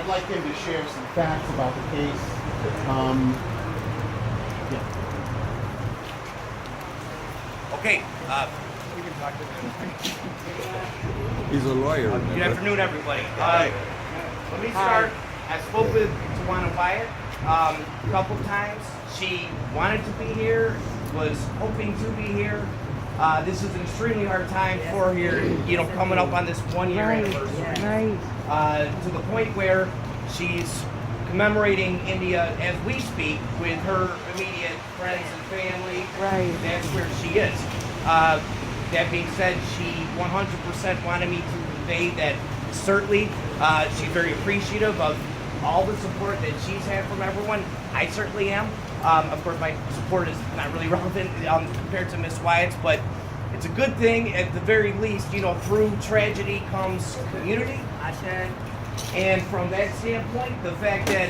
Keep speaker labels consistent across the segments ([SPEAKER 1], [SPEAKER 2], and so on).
[SPEAKER 1] I'd like him to share some facts about the case. Yeah.
[SPEAKER 2] Okay.
[SPEAKER 3] He's a lawyer.
[SPEAKER 2] Good afternoon, everybody. Let me start. I spoke with Tawana Wyatt a couple times. She wanted to be here, was hoping to be here. This is an extremely hard time for her, coming up on this 1 year anniversary. To the point where she's commemorating India as we speak with her immediate friends and family.
[SPEAKER 4] Right.
[SPEAKER 2] That's where she is. That being said, she 100% wanted me to convey that certainly she's very appreciative of all the support that she's had from everyone. I certainly am. Of course, my support is not really relevant compared to Miss Wyatt's, but it's a good thing at the very least. Through tragedy comes community. And from that standpoint, the fact that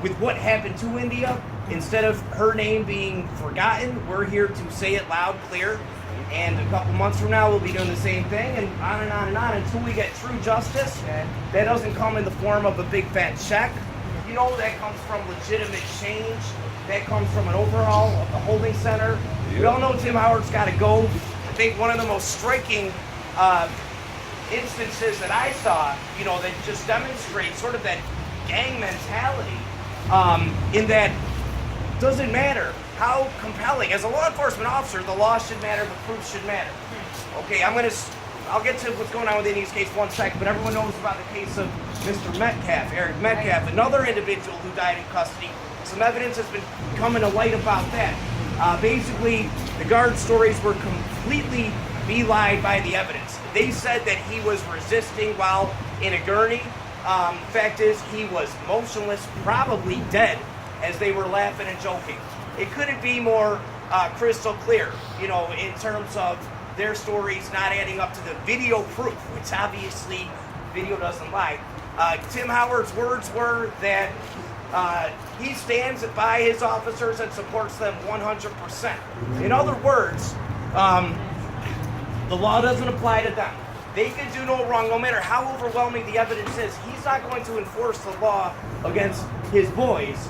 [SPEAKER 2] with what happened to India, instead of her name being forgotten, we're here to say it loud, clear. And a couple months from now, we'll be doing the same thing, and on and on and on until we get true justice. That doesn't come in the form of a big fat check. That comes from legitimate change. That comes from an overhaul of the holding center. We all know Tim Howard's got to go. I think one of the most striking instances that I saw, that just demonstrates sort of that gang mentality, in that doesn't matter how compelling. As a law enforcement officer, the law should matter, the proof should matter. Okay, I'll get to what's going on with India's case one second, but everyone knows about the case of Mr. Metcalf, Eric Metcalf, another individual who died in custody. Some evidence has been coming to light about that. Basically, the guard stories were completely belied by the evidence. They said that he was resisting while in a gurney. Fact is, he was motionless, probably dead, as they were laughing and joking. It couldn't be more crystal clear, in terms of their stories not adding up to the video proof, which obviously video doesn't lie. Tim Howard's words were that he stands by his officers and supports them 100%. In other words, the law doesn't apply to them. They can do no wrong, no matter how overwhelming the evidence is. He's not going to enforce the law against his boys.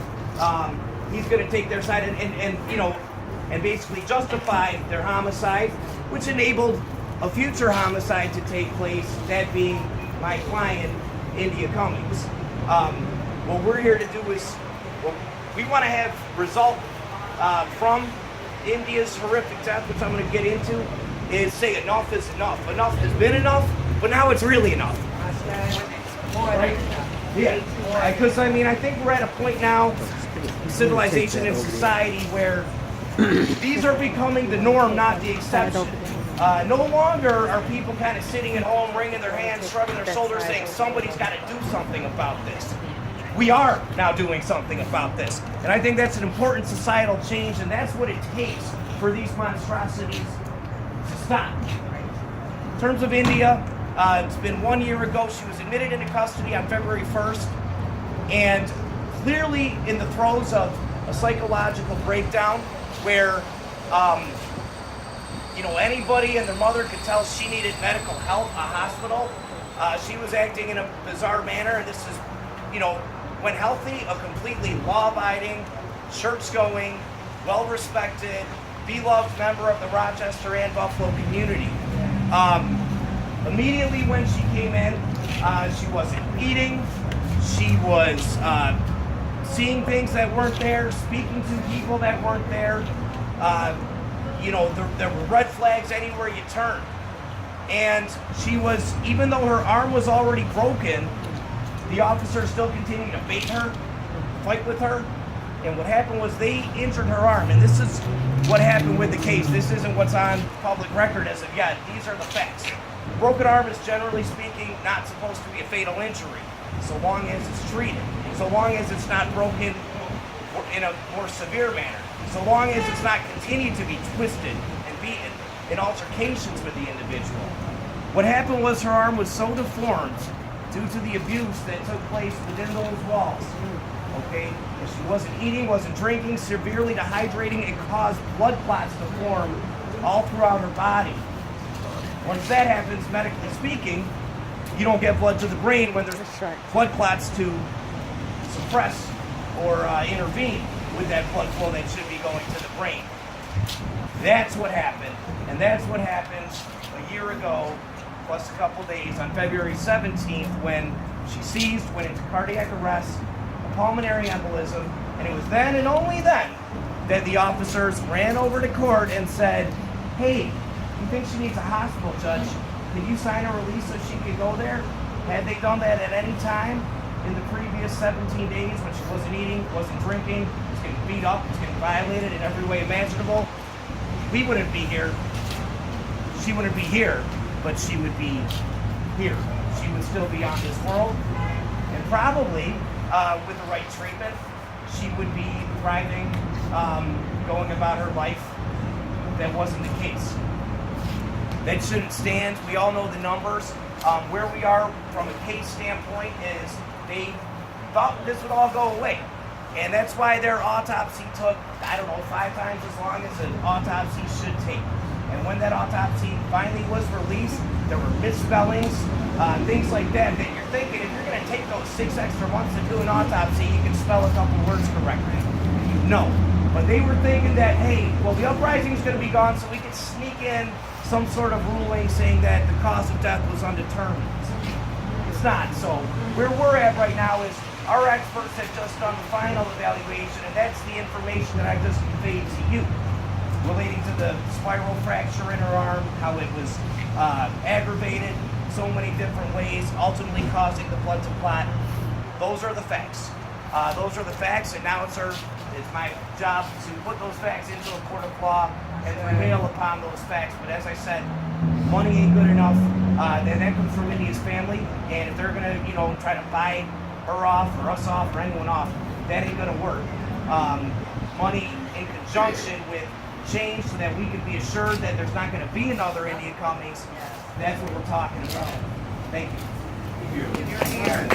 [SPEAKER 2] He's going to take their side and basically justify their homicide, which enabled a future homicide to take place, that being my client, India Cummings. What we're here to do is, we want to have result from India's horrific death, which I'm going to get into, is say enough is enough. Enough has been enough, but now it's really enough. Right? Yeah, because I think we're at a point now in civilization and society where these are becoming the norm, not the exception. No longer are people kind of sitting at home, wringing their hands, shrugging their shoulders, saying somebody's got to do something about this. We are now doing something about this. And I think that's an important societal change, and that's what it takes for these monstrosities to stop. In terms of India, it's been 1 year ago. She was admitted into custody on February 1st, and clearly in the throes of a psychological breakdown where anybody and their mother could tell she needed medical help, a hospital. She was acting in a bizarre manner, and this is, when healthy, a completely law-abiding, church-going, well-respected, beloved member of the Rochester and Buffalo community. Immediately when she came in, she wasn't eating. She was seeing things that weren't there, speaking to people that weren't there. There were red flags anywhere you turned. And she was, even though her arm was already broken, the officers still continued to bait her, fight with her. And what happened was they injured her arm. And this is what happened with the case. This isn't what's on public record as of yet. These are the facts. A broken arm is, generally speaking, not supposed to be a fatal injury, so long as it's treated, so long as it's not broken in a more severe manner, so long as it's not continued to be twisted and beaten in altercations with the individual. What happened was her arm was so deformed due to the abuse that took place within those walls. Okay? And she wasn't eating, wasn't drinking, severely dehydrating, and caused blood clots to form all throughout her body. Once that happens, medically speaking, you don't get blood to the brain when there's blood clots to suppress or intervene with that blood flow that should be going to the brain. That's what happened, and that's what happened a year ago, plus a couple days, on February 17th, when she seized, went into cardiac arrest, a pulmonary embolism, and it was then and only then that the officers ran over to court and said, hey, you think she needs a hospital, Judge? Did you sign a release so she could go there? Had they done that at any time in the previous 17 days when she wasn't eating, wasn't drinking, was getting beat up, was getting violated in every way imaginable, we wouldn't be here. She wouldn't be here, but she would be here. She would still be on this world, and probably with the right treatment, she would be thriving, going about her life. That wasn't the case. That shouldn't stand. We all know the numbers. Where we are from a case standpoint is they thought this would all go away. And that's why their autopsy took, 5 times as long as an autopsy should take. And when that autopsy finally was released, there were misspellings, things like that you're thinking, if you're going to take those 6 extra months to do an autopsy, you can spell a couple words correctly. No. But they were thinking that, hey, well, the uprising is going to be gone, so we could sneak in some sort of ruling saying that the cause of death was undetermined. It's not. So where we're at right now is our experts have just done the final evaluation, and that's the information that I just conveyed to you relating to the spiral fracture in her arm, how it was aggravated so many different ways, ultimately causing the blood to clot. Those are the facts. Those are the facts, and now it's my job to put those facts into a court of law and prevail upon those facts. But as I said, money ain't good enough. That comes from India's family, and if they're gonna, try to buy her off or us off or anyone off, that ain't gonna work. Money in conjunction with change so that we can be assured that there's not gonna be another India Cummings. That's what we're talking about. Thank you. If you're here.